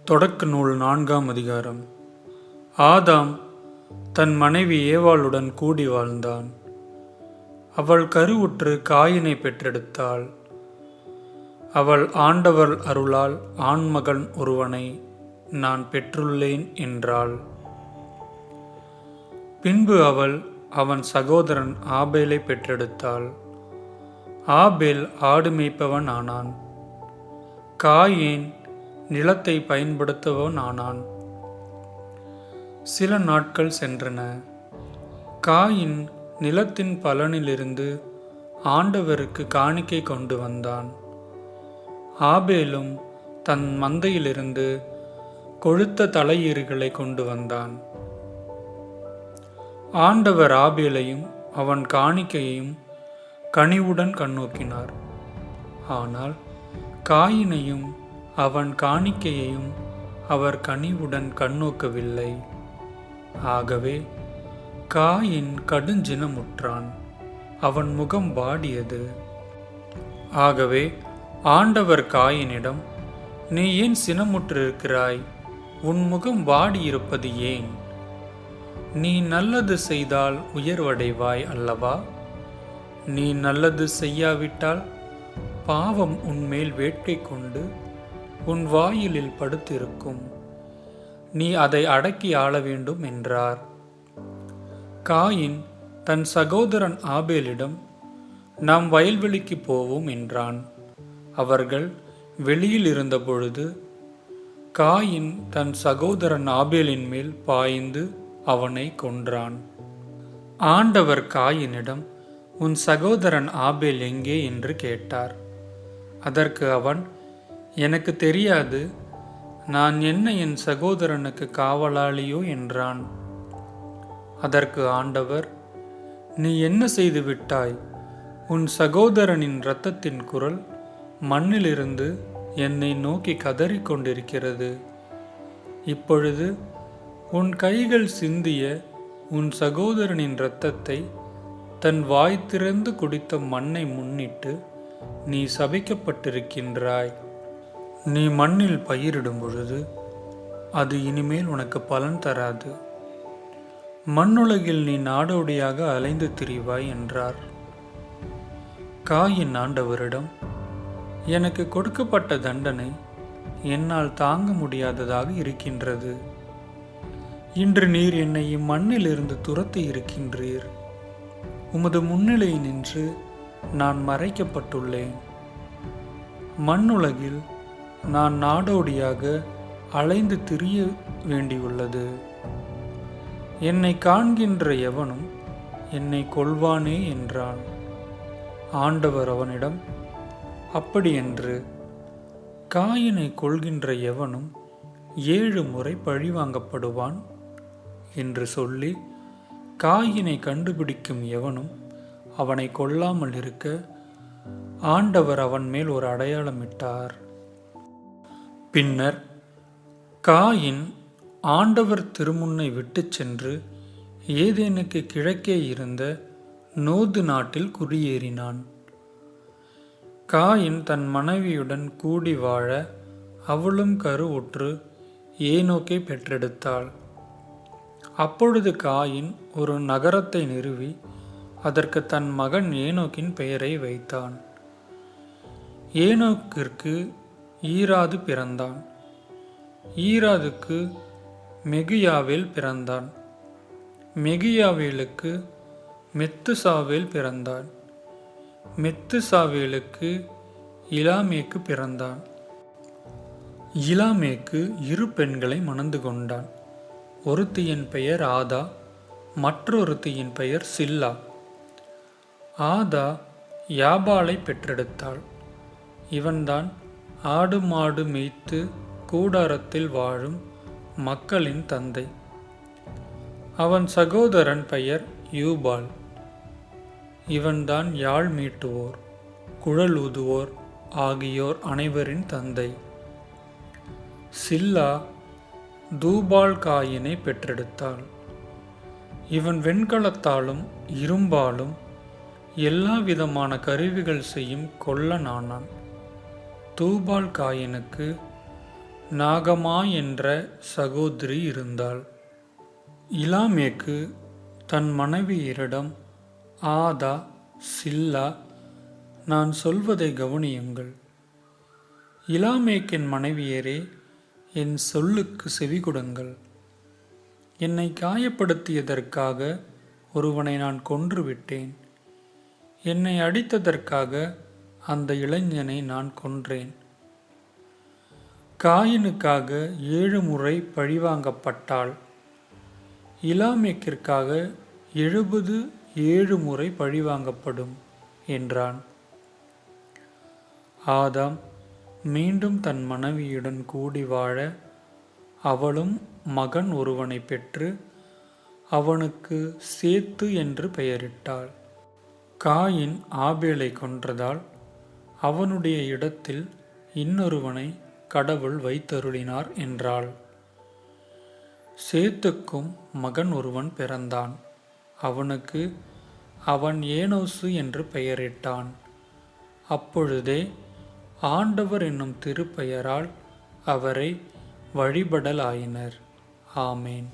தொடக்க நூல் 4ஆம் அதிகாரம். ஆதாம் தன் மனைவி ஏவாளுடன் கூடி வாழ்ந்தான். அவள் கருவுற்று காயினை பெற்றெடுத்தாள். அவள் ஆண்டவர் அருளால் ஆண்மகன் ஒருவனை நான் பெற்றுள்ளேன் என்றாள். பின்பு அவள் அவன் சகோதரன் ஆபேலை பெற்றெடுத்தாள். ஆபேல் ஆடு மேய்ப்பவன் ஆனான். காயின் நிலத்தை பயன்படுத்துபவன் ஆனான். சில நாட்கள் சென்றன. காயின் நிலத்தின் பலனிலிருந்து ஆண்டவருக்கு காணிக்கை கொண்டு வந்தான். ஆபேலும் தன் மந்தையிலிருந்து கொழுத்த தலையீறுகளை கொண்டு வந்தான். ஆண்டவர் ஆபேலையும் அவன் காணிக்கையையும் கனிவுடன் கண்ணோக்கினார். ஆனால் காயினையும் அவன் காணிக்கையையும் அவர் கனிவுடன் கண்ணோக்கவில்லை. ஆகவே காயின் கடுஞ்சினமுற்றான். அவன் முகம் வாடியது. ஆகவே ஆண்டவர் காயினிடம், நீ ஏன் சினமுற்றிருக்கிறாய்? உன் முகம் வாடியிருப்பது ஏன்? நீ நல்லது செய்தால் உயர்வடைவாய் அல்லவா? நீ நல்லது செய்யாவிட்டால் பாவம் உன்மேல் வேட்கை கொண்டு உன் வாயிலில் படுத்திருக்கும். நீ அதை அடக்கி ஆள வேண்டும் என்றார். காயின் தன் சகோதரன் ஆபேலிடம், நாம் வயல்வெளிக்கு போவோம் என்றான். அவர்கள் வெளியில் இருந்தபொழுது காயின் தன் சகோதரன் ஆபேலின் மேல் பாய்ந்து அவனை கொன்றான். ஆண்டவர் காயினிடம், உன் சகோதரன் ஆபேல் எங்கே என்று கேட்டார். அதற்கு அவன், எனக்கு தெரியாது, நான் என்ன என் சகோதரனுக்கு காவலாளியோ என்றான். அதற்கு ஆண்டவர், நீ என்ன செய்து விட்டாய்? உன் சகோதரனின் இரத்தத்தின் குரல் மண்ணிலிருந்து என்னை நோக்கி கதறிக்கொண்டிருக்கிறது. இப்பொழுது உன் கைகள் சிந்திய உன் சகோதரனின் இரத்தத்தை தன் வாய் திறந்து குடித்த மண்ணை முன்னிட்டு நீ சபிக்கப்பட்டிருக்கின்றாய். நீ மண்ணில் பயிரிடும் பொழுது அது இனிமேல் உனக்கு பலன் தராது. மண்ணுலகில் நீ நாடோடியாக அலைந்து திரிவாய் என்றார். காயின் ஆண்டவரிடம், எனக்கு கொடுக்கப்பட்ட தண்டனை என்னால் தாங்க முடியாததாக இருக்கின்றது. இன்று நீர் என்னை இம்மண்ணில் இருந்து துரத்தி இருக்கின்றீர். உமது முன்னிலை நின்று நான் மறைக்கப்பட்டுள்ளேன். மண்ணுலகில் நான் நாடோடியாக அலைந்து திரிய வேண்டியுள்ளது. என்னை காண்கின்ற எவனும் என்னை கொல்வானே என்றான். ஆண்டவர் அவனிடம், அப்படியென்று காயினை கொல்கின்ற எவனும் 7 முறை பழிவாங்கப்படுவான் என்று சொல்லி, காயினை கண்டுபிடிக்கும் எவனும் அவனை கொல்லாமல் இருக்க ஆண்டவர் அவன் மேல் ஒரு அடையாளமிட்டார். பின்னர் காயின் ஆண்டவர் திருமுன்னை விட்டு சென்று ஏதேனுக்கு கிழக்கே இருந்த நோது நாட்டில் குடியேறினான். காயின் தன் மனைவியுடன் கூடி வாழ அவளும் கருவுற்று ஏனோக்கை பெற்றெடுத்தாள். அப்பொழுது காயின் ஒரு நகரத்தை நிறுவி அதற்கு தன் மகன் ஏனோக்கின் பெயரை வைத்தான். ஏனோக்கிற்கு ஈராது பிறந்தான். ஈராதுக்கு மெகுயாவேல் பிறந்தான். மெகுயாவேலுக்கு மெத்துசாவேல் பிறந்தான். மெத்துசாவேலுக்கு இலாமேக்கு பிறந்தான். இலாமேக்கு 2 பெண்களை மணந்து கொண்டான். ஒருத்தியின் பெயர் ஆதா, மற்றொருத்தியின் பெயர் சில்லா. ஆதா யாபாலை பெற்றெடுத்தாள். இவன்தான் ஆடு மாடு மேய்த்து கூடாரத்தில் வாழும் மக்களின் தந்தை. அவன் சகோதரன் பெயர் யூபால். இவன்தான் யாழ் மீட்டுவோர், குழல் ஊதுவோர் ஆகியோர் அனைவரின் தந்தை. சில்லா தூபால் காயினை பெற்றெடுத்தாள். இவன் வெண்கலத்தாலும் இரும்பாலும் எல்லா விதமான கருவிகள் செய்யும் கொல்லனானான். தூபால் காயினுக்கு நாகமா என்ற சகோதரி இருந்தாள். இலாமேக்கு தன் மனைவியரிடம், ஆதா, சில்லா, நான் சொல்வதை கவனியுங்கள். இலாமேக்கின் மனைவியரே, என் சொல்லுக்கு செவிகொடுங்கள். என்னை காயப்படுத்தியதற்காக ஒருவனை நான் கொன்றுவிட்டேன். என்னை அடித்ததற்காக அந்த இளைஞனை நான் கொன்றேன். காயினுக்காக 7 முறை பழிவாங்கப்பட்டாள். இலாமேக்கிற்காக 77 முறை பழிவாங்கப்படும் என்றான். ஆதாம் மீண்டும் தன் மனைவியுடன் கூடி வாழ அவளும் மகன் ஒருவனை பெற்று அவனுக்கு சேத்து என்று பெயரிட்டாள். காயின் ஆபேலை கொன்றதால் அவனுடைய இடத்தில் இன்னொருவனை கடவுள் வைத்தருளினார் என்றாள். சேத்துக்கும் மகன் ஒருவன் பிறந்தான். அவனுக்கு அவன் ஏனோசு என்று பெயரிட்டான். அப்பொழுதே ஆண்டவர் என்னும் திருப்பெயரால் அவரை வழிபடலாயினர். ஆமேன்.